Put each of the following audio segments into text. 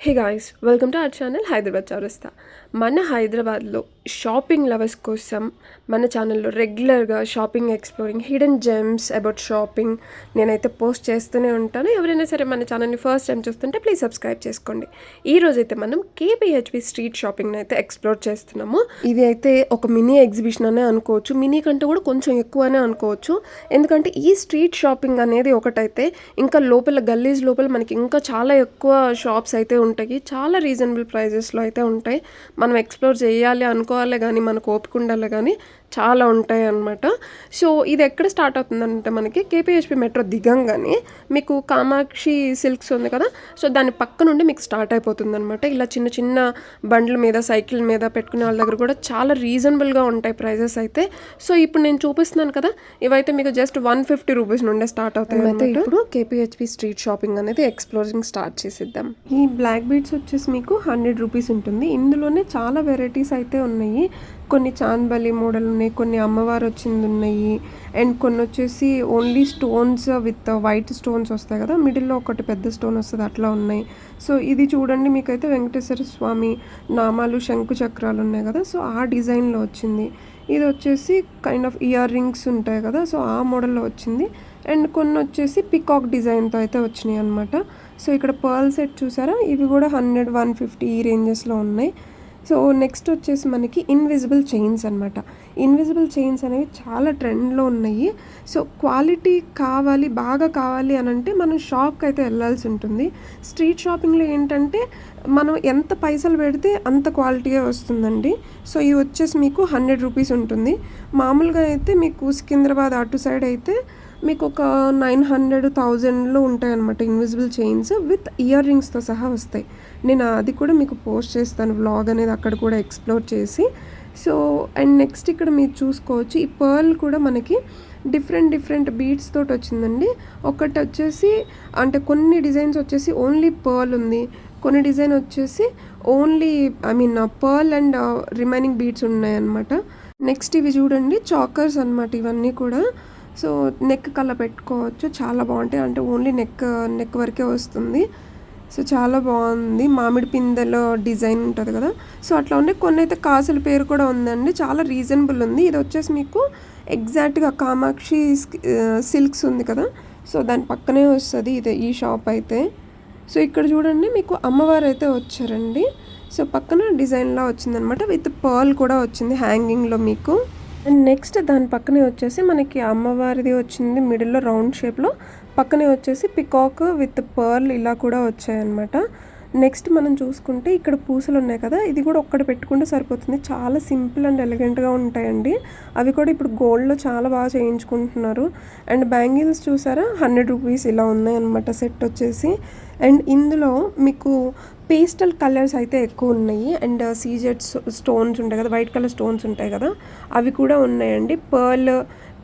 Hey guys, welcome to our channel Hyderabad Chaurasta. మన హైదరాబాద్లో shopping lovers కోసం మన ఛానల్లో రెగ్యులర్గా shopping exploring hidden gems about shopping నేనైతే పోస్ట్ చేస్తూనే ఉంటాను. ఎవరైనా సరే మన ఛానల్ని ఫస్ట్ టైం చూస్తుంటే ప్లీజ్ సబ్స్క్రైబ్ చేసుకోండి. ఈ రోజైతే మనం కేపీహెచ్పి స్ట్రీట్ షాపింగ్ని అయితే ఎక్స్ప్లోర్ చేస్తున్నాము. ఇది అయితే ఒక మినీ ఎగ్జిబిషన్ అనే అనుకోవచ్చు, మినీ కంటే కూడా కొంచెం ఎక్కువనే అనుకోవచ్చు. ఎందుకంటే ఈ స్ట్రీట్ షాపింగ్ అనేది ఒకటైతే ఇంకా లోపల గల్లీస్ లోపల మనకి ఇంకా చాలా ఎక్కువ షాప్స్ అయితే ఉంటాయి. చాలా రీజనబుల్ ప్రైజెస్లో అయితే ఉంటాయి. మనం ఎక్స్ప్లోర్ చేయాలి అనుకోవాలి కానీ మనకు ఓపిక ఉండాలి కానీ చాలా ఉంటాయి అన్నమాట. సో ఇది ఎక్కడ స్టార్ట్ అవుతుందంటే మనకి కేపీహెచ్పి మెట్రో దిగంగానే మీకు కామాక్షి సిల్క్స్ ఉంది కదా, సో దాని పక్క నుండి మీకు స్టార్ట్ అయిపోతుంది అనమాట. ఇలా చిన్న చిన్న బండ్ల మీద సైకిల్ మీద పెట్టుకునే వాళ్ళ దగ్గర కూడా చాలా రీజనబుల్గా ఉంటాయి ప్రైజెస్ అయితే. సో ఇప్పుడు నేను చూపిస్తున్నాను కదా, ఇవైతే మీకు జస్ట్ 150 రూపీస్ నుండే స్టార్ట్ అవుతాయి. అయితే ఇప్పుడు కేపీహెచ్పి స్ట్రీట్ షాపింగ్ అనేది ఎక్స్ప్లోరింగ్ స్టార్ట్ చేసిద్దాం. ఈ బ్లాక్ బీడ్స్ వచ్చేసి మీకు 100 రూపీస్ ఉంటుంది. ఇందులోనే చాలా వెరైటీస్ అయితే ఉన్నాయి. కొన్ని చాందబలి మోడల్ ఉన్నాయి, కొన్ని అమ్మవారు వచ్చింది ఉన్నాయి, అండ్ కొన్ని వచ్చేసి only stones with white stones వస్తాయి కదా, మిడిల్లో ఒకటి పెద్ద స్టోన్ వస్తుంది, అట్లా ఉన్నాయి. సో ఇది చూడండి, మీకైతే వెంకటేశ్వర స్వామి నామాలు శంకు చక్రాలు ఉన్నాయి కదా, సో ఆ డిజైన్లో వచ్చింది. ఇది వచ్చేసి కైండ్ ఆఫ్ ఇయర్ రింగ్స్ ఉంటాయి కదా, సో ఆ మోడల్లో వచ్చింది. అండ్ కొన్ని వచ్చేసి పికాక్ డిజైన్తో అయితే వచ్చినాయి అనమాట. సో ఇక్కడ పర్ల్ సెట్ చూసారా, ఇవి కూడా 100, 150 ఈ రేంజెస్లో ఉన్నాయి. సో నెక్స్ట్ వచ్చేసి మనకి ఇన్విజిబుల్ చైన్స్ అనమాట. ఇన్విజిబుల్ చైన్స్ అనేవి చాలా ట్రెండ్లో ఉన్నాయి. సో క్వాలిటీ కావాలి, బాగా కావాలి అని అంటే మనం షాప్కి అయితే వెళ్ళాల్సి ఉంటుంది. స్ట్రీట్ షాపింగ్లో ఏంటంటే మనం ఎంత పైసలు పెడితే అంత క్వాలిటీగా వస్తుందండి. సో ఇవి వచ్చేసి మీకు 100 రూపీస్ ఉంటుంది. మామూలుగా అయితే మీకు సికింద్రాబాద్ అటు సైడ్ అయితే మీకు ఒక 900, 1000లో ఉంటాయి అనమాట ఇన్విజిబుల్ చైన్స్ విత్ ఇయర్ రింగ్స్తో సహా వస్తాయి. నేను అది కూడా మీకు పోస్ట్ చేస్తాను, వ్లాగ్ అనేది అక్కడ కూడా ఎక్స్ప్లోర్ చేసి. సో అండ్ నెక్స్ట్ ఇక్కడ మీరు చూసుకోవచ్చు, ఈ పర్ల్ కూడా మనకి డిఫరెంట్ బీడ్స్ తోటి వచ్చిందండి. ఒకటి వచ్చేసి అంటే కొన్ని డిజైన్స్ వచ్చేసి ఓన్లీ పర్ల్ ఉంది, కొన్ని డిజైన్ వచ్చేసి only pearl and remaining beads ఉన్నాయన్నమాట. నెక్స్ట్ ఇవి చూడండి, చాకర్స్ అనమాట ఇవన్నీ కూడా. సో నెక్ కల్లా పెట్టుకోవచ్చు, చాలా బాగుంటాయి. అంటే ఓన్లీ నెక్ వరకే వస్తుంది. సో చాలా బాగుంది. మామిడి పిందెలో డిజైన్ ఉంటుంది కదా, సో అట్లా ఉండే కొన్ని అయితే కాసుల పేరు కూడా ఉందండి, చాలా రీజనబుల్ ఉంది. ఇది వచ్చేసి మీకు ఎగ్జాక్ట్గా కామాక్షి సిల్క్స్ ఉంది కదా, సో దాని పక్కనే వస్తుంది ఇది ఈ షాప్ అయితే. సో ఇక్కడ చూడండి, మీకు అమ్మవారు అయితే వచ్చారండి. సో పక్కన డిజైన్లా వచ్చిందనమాట, విత్ పర్ల్ కూడా వచ్చింది హ్యాంగింగ్లో మీకు. అండ్ నెక్స్ట్ దాని పక్కనే వచ్చేసి మనకి అమ్మవారిది వచ్చింది మిడిల్లో రౌండ్ షేప్లో, పక్కనే వచ్చేసి పికాక్ విత్ పర్ల్ ఇలా కూడా వచ్చాయన్నమాట. నెక్స్ట్ మనం చూసుకుంటే ఇక్కడ పూసలు ఉన్నాయి కదా, ఇది కూడా ఒక్కటి పెట్టుకుంటే సరిపోతుంది. చాలా సింపుల్ అండ్ ఎలిగెంట్గా ఉంటాయండి. అవి కూడా ఇప్పుడు గోల్డ్లో చాలా బాగా చేయించుకుంటున్నారు. అండ్ బ్యాంగిల్స్ చూసారా, 100 రూపీస్ ఇలా ఉన్నాయన్నమాట సెట్ వచ్చేసి. అండ్ ఇందులో మీకు పేస్టల్ కలర్స్ అయితే ఎక్కువ ఉన్నాయి. అండ్ సీజెడ్ స్టోన్స్ ఉంటాయి కదా, వైట్ కలర్ స్టోన్స్ ఉంటాయి కదా, అవి కూడా ఉన్నాయండి.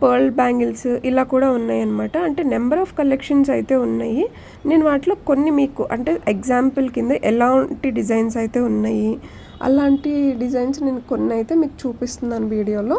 పర్ల్ బ్యాంగిల్స్ ఇలా కూడా ఉన్నాయన్నమాట. అంటే నెంబర్ ఆఫ్ కలెక్షన్స్ అయితే ఉన్నాయి. నేను వాటిలో కొన్ని మీకు అంటే ఎగ్జాంపుల్ కింద ఎలాంటి డిజైన్స్ అయితే ఉన్నాయి, అలాంటి డిజైన్స్ నేను కొన్ని అయితే మీకు చూపిస్తున్నాను వీడియోలో.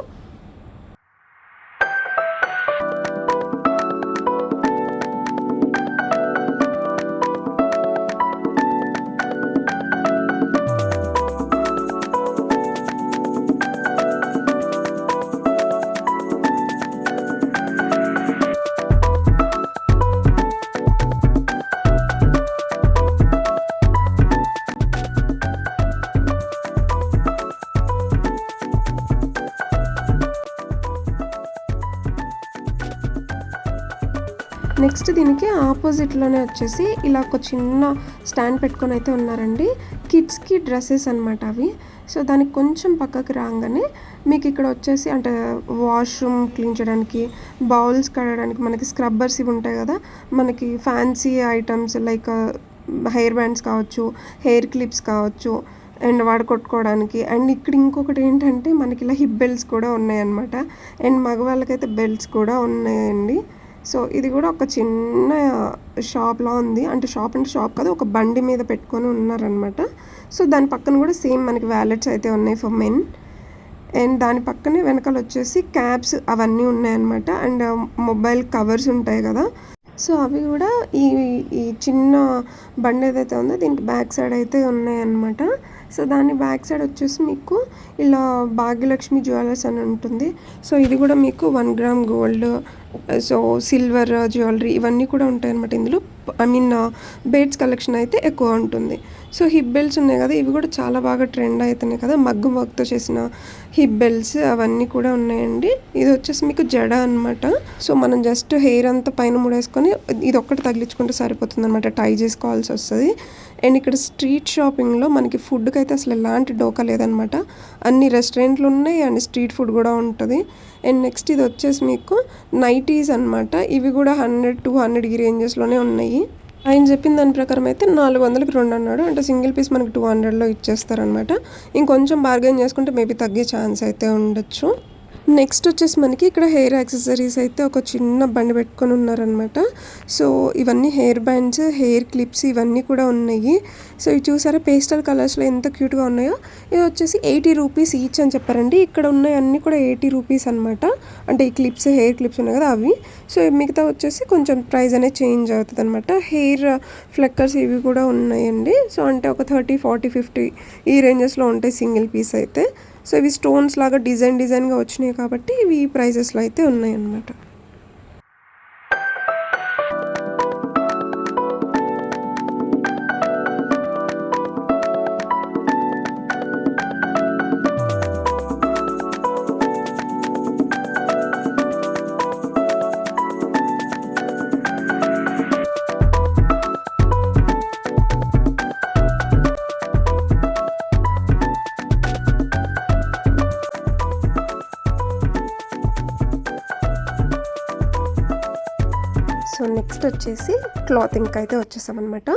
నెక్స్ట్ దీనికి ఆపోజిట్లోనే వచ్చేసి ఇలా ఒక చిన్న స్టాండ్ పెట్టుకొని అయితే ఉన్నారండి. కిడ్స్కి డ్రెస్సెస్ అనమాట అవి. సో దానికి కొంచెం పక్కకి రాగానే మీకు ఇక్కడ వచ్చేసి అంటే వాష్రూమ్ క్లీన్ చేయడానికి, బౌల్స్ కడగడానికి మనకి స్క్రబ్బర్స్ ఇవి ఉంటాయి కదా, మనకి fancy items like hair bands కావచ్చు, హెయిర్ క్లిప్స్ కావచ్చు, అండ్ వాడుకొట్టుకోవడానికి. అండ్ ఇక్కడ ఇంకొకటి ఏంటంటే మనకి ఇలా హిప్ బెల్ట్స్ కూడా ఉన్నాయన్నమాట. అండ్ మగవాళ్ళకైతే బెల్ట్స్ కూడా ఉన్నాయండి. సో ఇది కూడా ఒక చిన్న షాప్లా ఉంది, అంటే షాప్ కాదు, ఒక బండి మీద పెట్టుకొని ఉన్నారనమాట. సో దాని పక్కన కూడా సేమ్ మనకి వ్యాలెట్స్ అయితే ఉన్నాయి ఫర్ మెన్. అండ్ దాని పక్కనే వెనకాల వచ్చేసి క్యాప్స్ అవన్నీ ఉన్నాయన్నమాట. అండ్ మొబైల్ కవర్స్ ఉంటాయి కదా, సో అవి కూడా ఈ ఈ చిన్న బండి ఏదైతే ఉందో దీనికి బ్యాక్ సైడ్ అయితే ఉన్నాయన్నమాట. సో దాని బ్యాక్ సైడ్ వచ్చేసి మీకు ఇలా భాగ్యలక్ష్మి జ్యువెలర్స్ అని ఉంటుంది. సో ఇది కూడా మీకు 1 gram gold, so silver jewellery ఇవన్నీ కూడా ఉంటాయన్నమాట ఇందులో. ఐ మీన్ బేడ్స్ కలెక్షన్ అయితే ఎక్కువ ఉంటుంది. సో హిప్ బెల్ట్స్ ఉన్నాయి కదా, ఇవి కూడా చాలా బాగా ట్రెండ్ అవుతున్నాయి కదా, మగ్గం వర్క్తో చేసిన హిప్ బెల్ట్స్ అవన్నీ కూడా ఉన్నాయండి. ఇది వచ్చేసి మీకు జడ అనమాట. సో మనం జస్ట్ హెయిర్ అంతా పైన ముడేసుకొని ఇది ఒక్కటి తగిలించుకుంటే సరిపోతుంది అనమాట, టై చేసుకోవాల్సి వస్తుంది. అండ్ ఇక్కడ స్ట్రీట్ షాపింగ్లో మనకి ఫుడ్కి అయితే అసలు ఎలాంటి డోకా లేదనమాట. అన్ని రెస్టారెంట్లు ఉన్నాయి అండ్ స్ట్రీట్ ఫుడ్ కూడా ఉంటుంది. అండ్ నెక్స్ట్ ఇది వచ్చేసి మీకు నైటీస్ అనమాట. ఇవి కూడా 100-200 ఈ రేంజెస్లోనే ఉన్నాయి. ఆయన చెప్పిన దాని ప్రకారం అయితే 400కి 2 అన్నాడు. అంటే సింగిల్ పీస్ మనకి 200లో ఇచ్చేస్తారనమాట. ఇంకొంచెం బార్గెన్ చేసుకుంటే మేబీ తగ్గే ఛాన్స్ అయితే ఉండొచ్చు. నెక్స్ట్ వచ్చేసి మనకి ఇక్కడ హెయిర్ యాక్సెసరీస్ అయితే ఒక చిన్న బండి పెట్టుకొని ఉన్నారనమాట. సో ఇవన్నీ హెయిర్ బ్యాండ్స్, హెయిర్ క్లిప్స్ ఇవన్నీ కూడా ఉన్నాయి. సో ఇవి చూసారా పేస్టల్ కలర్స్లో ఎంత క్యూట్గా ఉన్నాయో. ఇది వచ్చేసి 80 రూపీస్ ఈచ్ అని చెప్పారండి. ఇక్కడ ఉన్నాయి అన్నీ కూడా 80 రూపీస్ అనమాట. అంటే ఈ క్లిప్స్, హెయిర్ క్లిప్స్ ఉన్నాయి కదా అవి. సో మిగతా వచ్చేసి కొంచెం ప్రైస్ అనేది చేంజ్ అవుతుంది అనమాట. హెయిర్ ఫ్లెక్కర్స్ ఇవి కూడా ఉన్నాయండి. సో అంటే ఒక 30, 40, 50 ఈ రేంజెస్లో ఉంటాయి సింగిల్ పీస్ అయితే. సో ఇవి స్టోన్స్ లాగా డిజైన్గా వచ్చినాయి కాబట్టి ఇవి ఈ ప్రైజెస్లో అయితే ఉన్నాయన్నమాట. సో నెక్స్ట్ వచ్చేసి క్లాతింగ్కి అయితే వచ్చేసామన్నమాట.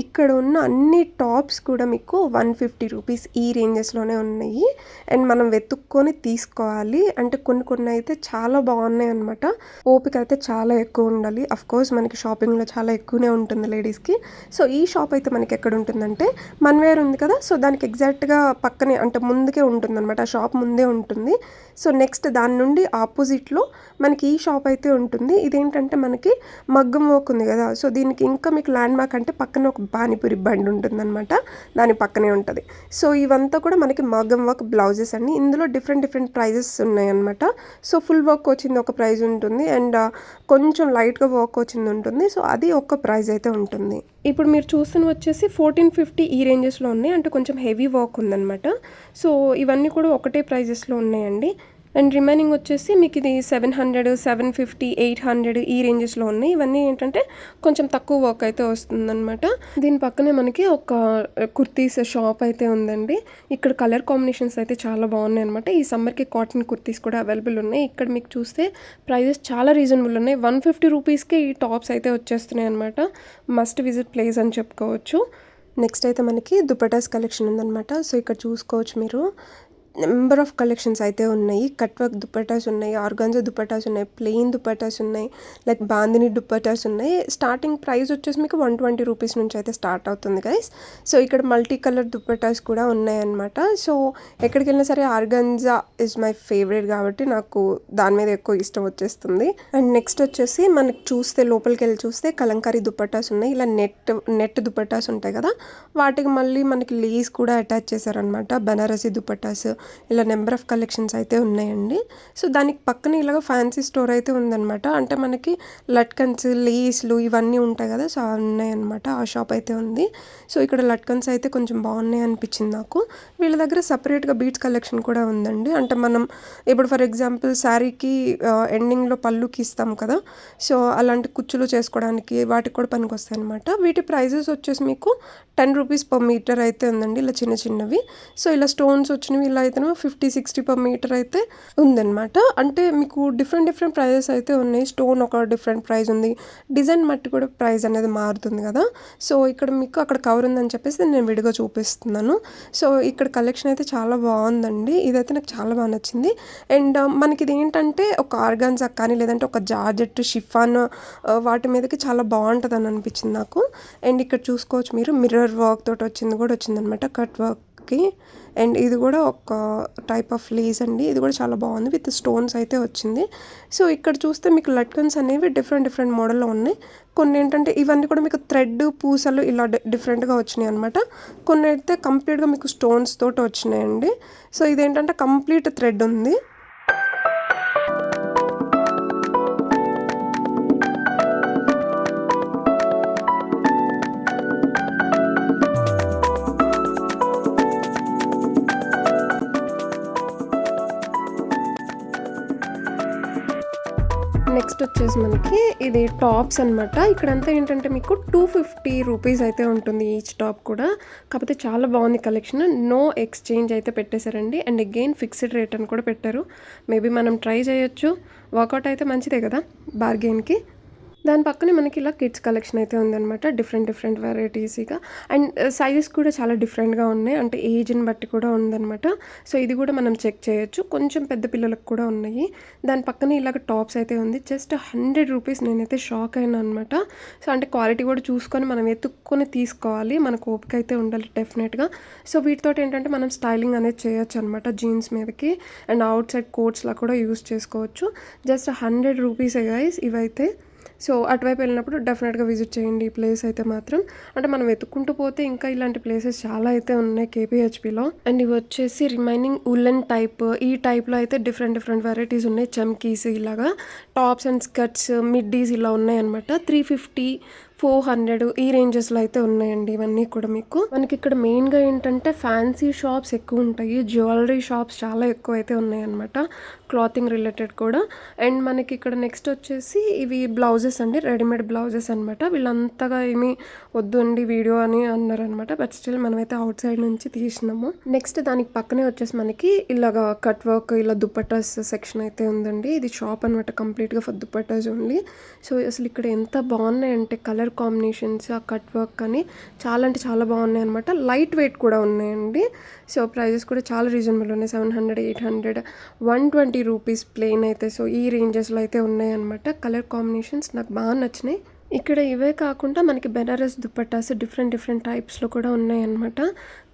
ఇక్కడ ఉన్న అన్ని టాప్స్ కూడా మీకు 150 రూపీస్ ఈ రేంజెస్లోనే ఉన్నాయి. అండ్ మనం వెతుక్కొని తీసుకోవాలి. అంటే కొన్ని అయితే చాలా బాగున్నాయి అనమాట. ఓపిక అయితే చాలా ఎక్కువ ఉండాలి. అఫ్కోర్స్ మనకి షాపింగ్లో చాలా ఎక్కువనే ఉంటుంది లేడీస్కి. సో ఈ షాప్ అయితే మనకి ఎక్కడ ఉంటుందంటే మన్వేర్ ఉంది కదా, సో దానికి ఎగ్జాక్ట్గా పక్కనే అంటే ముందుకే ఉంటుందన్నమాట. ఆ షాప్ ముందే ఉంటుంది. సో నెక్స్ట్ దాని నుండి ఆపోజిట్లో మనకి ఈ షాప్ అయితే ఉంటుంది. ఇదేంటంటే మనకి మగ్గం వర్క్ ఉంది కదా, సో దీనికి ఇంకా మీకు ల్యాండ్ మార్క్ అంటే పక్కన ఒక పానీపూరి బండి ఉంటుందన్నమాట, దాని పక్కనే ఉంటుంది. సో ఇవంతా కూడా మనకి మగ్గం వర్క్ బ్లౌజెస్ అండి. ఇందులో డిఫరెంట్ ప్రైజెస్ ఉన్నాయన్నమాట. సో ఫుల్ వర్క్ వచ్చింది ఒక ప్రైజ్ ఉంటుంది అండ్ కొంచెం లైట్గా వర్క్ వచ్చింది ఉంటుంది. సో అది ఒక ప్రైజ్ అయితే ఉంటుంది. ఇప్పుడు మీరు చూస్తున్న వచ్చేసి 1450 ఈ రేంజెస్లో ఉన్నాయి. అంటే కొంచెం హెవీ వర్క్ ఉందన్నమాట. సో ఇవన్నీ కూడా ఒకటే ప్రైజెస్లో ఉన్నాయండి. అండ్ రిమైనింగ్ వచ్చేసి మీకు ఇది 700, 750, 800 ఈ రేంజెస్లో ఉన్నాయి. ఇవన్నీ ఏంటంటే కొంచెం తక్కువ వర్క్ అయితే వస్తుందన్నమాట. దీని పక్కనే మనకి ఒక కుర్తీస్ షాప్ అయితే ఉందండి. ఇక్కడ కలర్ కాంబినేషన్స్ అయితే చాలా బాగున్నాయి అనమాట. ఈ సమ్మర్కి కాటన్ కుర్తీస్ కూడా అవైలబుల్ ఉన్నాయి. ఇక్కడ మీకు చూస్తే ప్రైజెస్ చాలా రీజనబుల్ ఉన్నాయి. 150 రూపీస్కే ఈ టాప్స్ అయితే వచ్చేస్తున్నాయి అనమాట. మస్ట్ విజిట్ ప్లేస్ అని చెప్పుకోవచ్చు. నెక్స్ట్ అయితే మనకి దుపటాస్ కలెక్షన్ ఉందన్నమాట. సో ఇక్కడ చూసుకోవచ్చు మీరు నెంబర్ ఆఫ్ కలెక్షన్స్ అయితే ఉన్నాయి. కట్ వర్క్ దుపట్టాస్ ఉన్నాయి, ఆర్గాన్జా దుపట్టాస్ ఉన్నాయి, ప్లెయిన్ దుపట్టాస్ ఉన్నాయి, లైక్ బాందిని దుపట్టాస్ ఉన్నాయి. స్టార్టింగ్ ప్రైస్ వచ్చేసి మీకు 120 రూపీస్ నుంచి అయితే స్టార్ట్ అవుతుంది గైస్. సో ఇక్కడ మల్టీ కలర్ దుపట్టాస్ కూడా ఉన్నాయన్నమాట. సో ఎక్కడికి వెళ్ళినా సరే ఆర్గాన్జా ఇస్ మై ఫేవరెట్ కాబట్టి నాకు దాని మీద ఎక్కువ ఇష్టం వచ్చేస్తుంది. అండ్ నెక్స్ట్ వచ్చేసి మనకి చూస్తే లోపలికి వెళ్ళి చూస్తే కలంకారీ దుపట్టాస్ ఉన్నాయి. ఇలా నెట్ దుపట్టాస్ ఉంటాయి కదా, వాటికి మళ్ళీ మనకి లేస్ కూడా అటాచ్ చేశారనమాట. బనారసి దుపట్టాస్ ఇలా నెంబర్ ఆఫ్ కలెక్షన్స్ అయితే ఉన్నాయండి. సో దానికి పక్కన ఇలాగ ఫ్యాన్సీ స్టోర్ అయితే ఉందన్నమాట. అంటే మనకి లట్కన్స్, లేస్లు ఇవన్నీ ఉంటాయి కదా, సో అవి ఉన్నాయన్నమాట. ఆ షాప్ అయితే ఉంది. సో ఇక్కడ లట్కన్స్ అయితే కొంచెం బాగున్నాయి అనిపించింది నాకు. వీళ్ళ దగ్గర సపరేట్గా బీట్స్ కలెక్షన్ కూడా ఉందండి. అంటే మనం ఇప్పుడు ఫర్ ఎగ్జాంపుల్ శారీకి ఎండింగ్లో పళ్ళుకి ఇస్తాం కదా, సో అలాంటి కుచ్చులు చేసుకోవడానికి వాటికి కూడా పనికి వస్తాయి అనమాట. వీటి ప్రైజెస్ వచ్చేసి మీకు 10 రూపీస్ పర్ మీటర్ అయితే ఉందండి. ఇలా చిన్నవి. సో ఇలా స్టోన్స్ వచ్చినవి ఇలా అయితే 50-60 పర్ మీటర్ అయితే ఉందన్నమాట. అంటే మీకు డిఫరెంట్ ప్రైజెస్ అయితే ఉన్నాయి. స్టోన్ ఒక డిఫరెంట్ ప్రైస్ ఉంది, డిజైన్ మట్టి కూడా ప్రైస్ అనేది మారుతుంది కదా. సో ఇక్కడ మీకు అక్కడ కవర్ ఉందని చెప్పేసి నేను విడిగా చూపిస్తున్నాను. సో ఇక్కడ కలెక్షన్ అయితే చాలా బాగుందండి. ఇదైతే నాకు చాలా బాగా నచ్చింది. అండ్ మనకి ఇది ఏంటంటే ఒక ఆర్గాన్జా కానీ లేదంటే ఒక జార్జెట్, షిఫాన్ వాటి మీదకి చాలా బాగుంటుంది అని అనిపించింది నాకు. అండ్ ఇక్కడ చూసుకోవచ్చు మీరు మిర్రర్ వర్క్ తోటి వచ్చింది కూడా వచ్చిందనమాట. కట్ వర్క్ నెక్కి. అండ్ ఇది కూడా ఒక టైప్ ఆఫ్ లేస్ అండి. ఇది కూడా చాలా బాగుంది, విత్ స్టోన్స్ అయితే వచ్చింది. సో ఇక్కడ చూస్తే మీకు లట్కన్స్ అనేవి డిఫరెంట్ మోడల్లో ఉన్నాయి. కొన్ని ఏంటంటే ఇవన్నీ కూడా మీకు థ్రెడ్ పూసలు ఇలా డిఫరెంట్గా వచ్చినాయి అనమాట. కొన్ని అయితే కంప్లీట్గా మీకు స్టోన్స్ తోటి వచ్చినాయండి. సో ఇదేంటంటే కంప్లీట్ థ్రెడ్ ఉంది. నెక్స్ట్ వచ్చేసి మనకి ఇది టాప్స్ అనమాట. ఇక్కడంతా ఏంటంటే మీకు 250 రూపీస్ అయితే ఉంటుంది ఈచ్ టాప్ కూడా. కాకపోతే చాలా బాగుంది కలెక్షన్. నో ఎక్స్చేంజ్ అయితే పెట్టేశారండి. అండ్ అగైన్ ఫిక్స్డ్ రేట్ అని కూడా పెట్టారు. మేబీ మనం ట్రై చేయొచ్చు. వర్కౌట్ అయితే మంచిదే కదా బార్గెన్కి. దాని పక్కనే మనకి ఇలా కిడ్స్ కలెక్షన్ అయితే ఉందన్నమాట. డిఫరెంట్ వెరైటీస్గా. అండ్ సైజెస్ కూడా చాలా డిఫరెంట్గా ఉన్నాయి, అంటే ఏజ్ని బట్టి కూడా ఉందన్నమాట. సో ఇది కూడా మనం చెక్ చేయొచ్చు. కొంచెం పెద్ద పిల్లలకు కూడా ఉన్నాయి. దాని పక్కనే ఇలాగ టాప్స్ అయితే ఉంది. Just 100 rupees. నేనైతే షాక్ అయినా అనమాట. సో అంటే క్వాలిటీ కూడా చూసుకొని మనం ఎత్తుక్కొని తీసుకోవాలి, మనకు ఓపిక అయితే ఉండాలి డెఫినెట్గా. సో వీటితో ఏంటంటే మనం స్టైలింగ్ అనేది చేయొచ్చు అనమాట జీన్స్ మీదకి. అండ్ అవుట్ సైడ్ కోట్స్లా కూడా యూస్ చేసుకోవచ్చు. జస్ట్ 100 రూపీసే గైస్ ఇవైతే. సో అటువైపు వెళ్ళినప్పుడు డెఫినెట్గా విజిట్ చేయండి ఈ ప్లేస్ అయితే మాత్రం. అంటే మనం వెతుక్కుంటూ పోతే ఇంకా ఇలాంటి ప్లేసెస్ చాలా అయితే ఉన్నాయి కేపీహెచ్పిలో. అండ్ ఇవి వచ్చేసి రిమైనింగ్ ఉలెన్ టైప్. ఈ టైప్లో అయితే డిఫరెంట్ వెరైటీస్ ఉన్నాయి. చమ్కీస్ ఇలాగా, టాప్స్ అండ్ స్కర్ట్స్, మిడ్డీస్ ఇలా ఉన్నాయి అనమాట. 350, 400 ఈ రేంజెస్లో అయితే ఉన్నాయండి ఇవన్నీ కూడా. మీకు మనకి ఇక్కడ మెయిన్గా ఏంటంటే ఫ్యాన్సీ షాప్స్ ఎక్కువ ఉంటాయి, జ్యువెలరీ షాప్స్ చాలా ఎక్కువ అయితే ఉన్నాయన్నమాట, క్లాతింగ్ రిలేటెడ్ కూడా. అండ్ మనకి ఇక్కడ నెక్స్ట్ వచ్చేసి ఇవి బ్లౌజెస్ అండి, రెడీమేడ్ బ్లౌజెస్ అనమాట. వీళ్ళంతగా ఏమీ వద్దు అండి వీడియో అని అన్నారనమాట. బట్ స్టిల్ మనమైతే అవుట్ సైడ్ నుంచి తీసినాము. నెక్స్ట్ దానికి పక్కనే వచ్చేసి మనకి ఇలాగా కట్ వర్క్, ఇలా దుపట్టాస్ సెక్షన్ అయితే ఉందండి. ఇది షాప్ అనమాట కంప్లీట్గా ఫర్ దుపట్టాస్ ఓన్లీ. సో అసలు ఇక్కడ ఎంత బాగున్నాయంటే కలర్ కాంబినేషన్స్, ఆ కట్ వర్క్ అని చాలా అంటే చాలా బాగున్నాయి అనమాట. లైట్ వెయిట్ కూడా ఉన్నాయండి. సో ప్రైజెస్ కూడా చాలా రీజనబుల్ ఉన్నాయి. 700, 800, 120 రూపీస్ ప్లెయిన్ అయితే. సో ఈ రేంజెస్లో అయితే ఉన్నాయన్నమాట. కలర్ కాంబినేషన్స్ నాకు బాగా నచ్చినాయి. ఇక్కడ ఇవే కాకుండా మనకి బెనారస్ దుపట్టాస్ డిఫరెంట్ టైప్స్లో కూడా ఉన్నాయన్నమాట.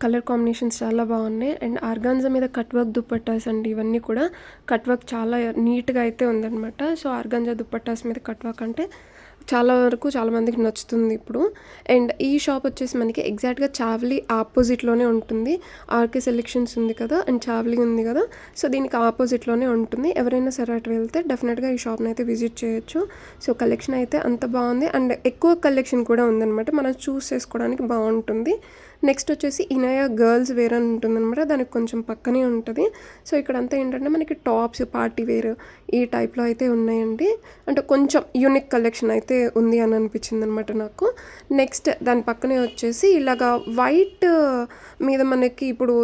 కలర్ కాంబినేషన్స్ చాలా బాగున్నాయి. అండ్ ఆర్గాన్జా మీద కట్ వర్క్ దుపట్టాస్ అండి ఇవన్నీ కూడా. కట్ వర్క్ చాలా నీట్గా అయితే ఉందన్నమాట. సో ఆర్గాన్జా దుపట్టాస్ మీద కట్ వర్క్ అంటే చాలా వరకు చాలామందికి నచ్చుతుంది ఇప్పుడు. అండ్ ఈ షాప్ వచ్చేసి మనకి ఎగ్జాక్ట్గా చావ్లీ ఆపోజిట్లోనే ఉంటుంది. ఆర్కే సెలెక్షన్స్ ఉంది కదా, అండ్ చావ్లీ ఉంది కదా, సో దీనికి ఆపోజిట్లోనే ఉంటుంది. ఎవరైనా సరే అటు వెళ్తే డెఫినెట్గా ఈ షాప్ని అయితే విజిట్ చేయొచ్చు. సో కలెక్షన్ అయితే అంత బాగుంది. అండ్ ఎక్కువ కలెక్షన్ కూడా ఉందన్నమాట, మనం చూస్ చేసుకోవడానికి బాగుంటుంది. నెక్స్ట్ వచ్చేసి ఇనయ గర్ల్స్ వేర్ అని ఉంటుందన్నమాట, దానికి కొంచెం పక్కనే ఉంటుంది. సో ఇక్కడంతా ఏంటంటే మనకి టాప్స్, పార్టీ వేర్ ఈ టైప్లో అయితే ఉన్నాయండి. అంటే కొంచెం యూనిక్ కలెక్షన్ అయితే ఉంది అని అనిపించింది అనమాట నాకు. నెక్స్ట్ దాని పక్కనే వచ్చేసి ఇలాగా వైట్ మీద మనకి ఇప్పుడు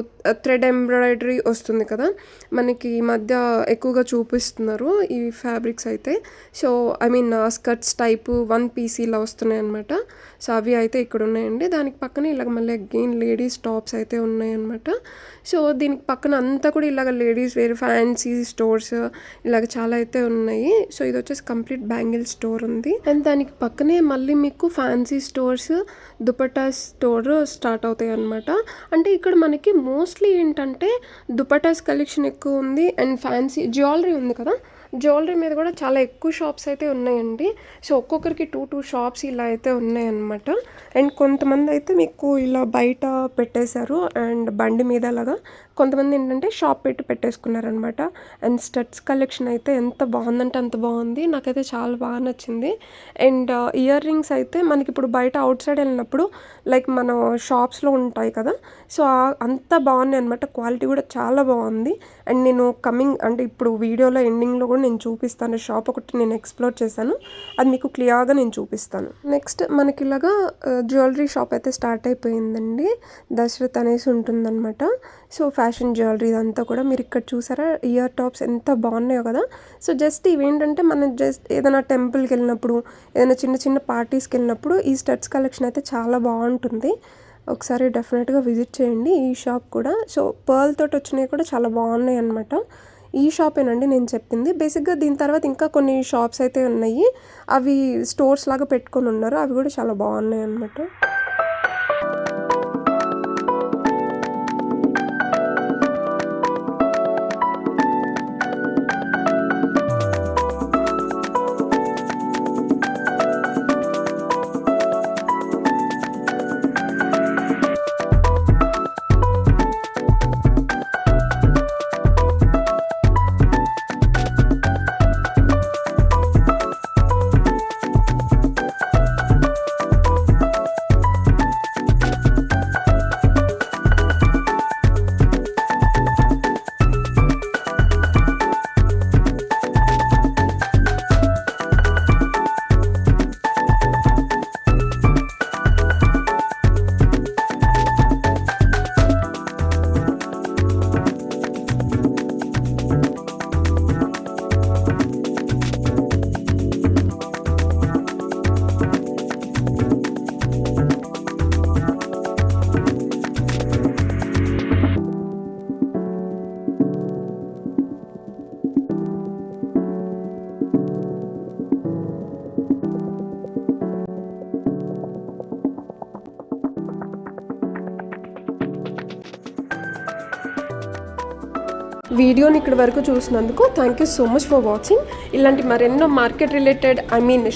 థ్రెడ్ ఎంబ్రాయిడరీ వస్తుంది కదా, మనకి ఈ మధ్య ఎక్కువగా చూపిస్తున్నారు ఈ ఫ్యాబ్రిక్స్ అయితే. So I mean skirts type 1 piece ఇలా వస్తున్నాయి అనమాట. సో అవి అయితే ఇక్కడ ఉన్నాయండి. దానికి పక్కన ఇలాగ మళ్ళీ అగైన్ లేడీస్ టాప్స్ అయితే ఉన్నాయన్నమాట. సో దీనికి పక్కన అంతా కూడా ఇలాగ లేడీస్ వేర్ ఫ్యాన్సీ స్టోర్స్ ఇలాగ చాలా అయితే ఉన్నాయి. సో ఇది వచ్చేసి కంప్లీట్ బ్యాంగిల్ స్టోర్ ఉంది. అండ్ దానికి పక్కనే మళ్ళీ మీకు fancy stores, dupatta store start అవుతాయి అనమాట. అంటే ఇక్కడ మనకి మోస్ట్లీ ఏంటంటే దుపట్టాస్ కలెక్షన్ ఎక్కువ ఉంది. అండ్ ఫ్యాన్సీ జ్యువెలరీ ఉంది కదా, జ్యువెలరీ మీద కూడా చాలా ఎక్కువ షాప్స్ అయితే ఉన్నాయండి. సో ఒక్కొక్కరికి 2 షాప్స్ ఇలా అయితే ఉన్నాయన్నమాట. అండ్ కొంతమంది అయితే మీకు ఇలా బయట పెట్టేశారు అండ్ బండి మీద లాగా, కొంతమంది ఏంటంటే షాప్ పెట్టి పెట్టేసుకున్నారనమాట. అండ్ స్టడ్స్ కలెక్షన్ అయితే ఎంత బాగుందంటే అంత బాగుంది, నాకైతే చాలా బాగా నచ్చింది. అండ్ ఇయర్ రింగ్స్ అయితే మనకి ఇప్పుడు బయట అవుట్ సైడ్ వెళ్ళినప్పుడు లైక్ మన షాప్స్లో ఉంటాయి కదా, సో అంత బాగున్నాయి అనమాట. క్వాలిటీ కూడా చాలా బాగుంది. అండ్ నేను అంటే ఇప్పుడు వీడియోలో ఎండింగ్లో కూడా నేను చూపిస్తాను. షాప్ ఒకటి నేను ఎక్స్ప్లోర్ చేశాను, అది మీకు క్లియర్గా నేను చూపిస్తాను. నెక్స్ట్ మనకి ఇలాగా జ్యువెలరీ షాప్ అయితే స్టార్ట్ అయిపోయిందండి. దశరథ్ అనేసి ఉంటుందన్నమాట. సో ఫ్యాషన్ జ్యువెలరీ ఇదంతా కూడా మీరు ఇక్కడ చూసారా, ఇయర్ టాప్స్ ఎంత బాగున్నాయో కదా. సో జస్ట్ ఇవేంటంటే మనం జస్ట్ ఏదైనా టెంపుల్కి వెళ్ళినప్పుడు, ఏదైనా చిన్న పార్టీస్కి వెళ్ళినప్పుడు ఈ స్టడ్స్ కలెక్షన్ అయితే చాలా బాగుంటుంది. ఒకసారి డెఫినెట్గా విజిట్ చేయండి ఈ షాప్ కూడా. సో పర్ల్ తోటి వచ్చినవి కూడా చాలా బాగున్నాయి అనమాట. ఈ షాపేనండి నేను చెప్పింది. బేసిక్గా దీని తర్వాత ఇంకా కొన్ని షాప్స్ అయితే ఉన్నాయి, అవి స్టోర్స్ లాగా పెట్టుకొని ఉన్నారు, అవి కూడా చాలా బాగున్నాయి అనమాట. వీడియోని ఇక్కడ వరకు చూసినందుకు thank you so much for watching. ఇలాంటి మరెన్నో మార్కెట్ రిలేటెడ్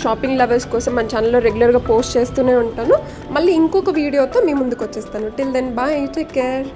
షాపింగ్ లవర్స్ కోసం మన ఛానల్లో రెగ్యులర్గా పోస్ట్ చేస్తూనే ఉంటాను. మళ్ళీ ఇంకొక వీడియోతో మీ ముందుకు వచ్చేస్తాను. Till then bye, take care.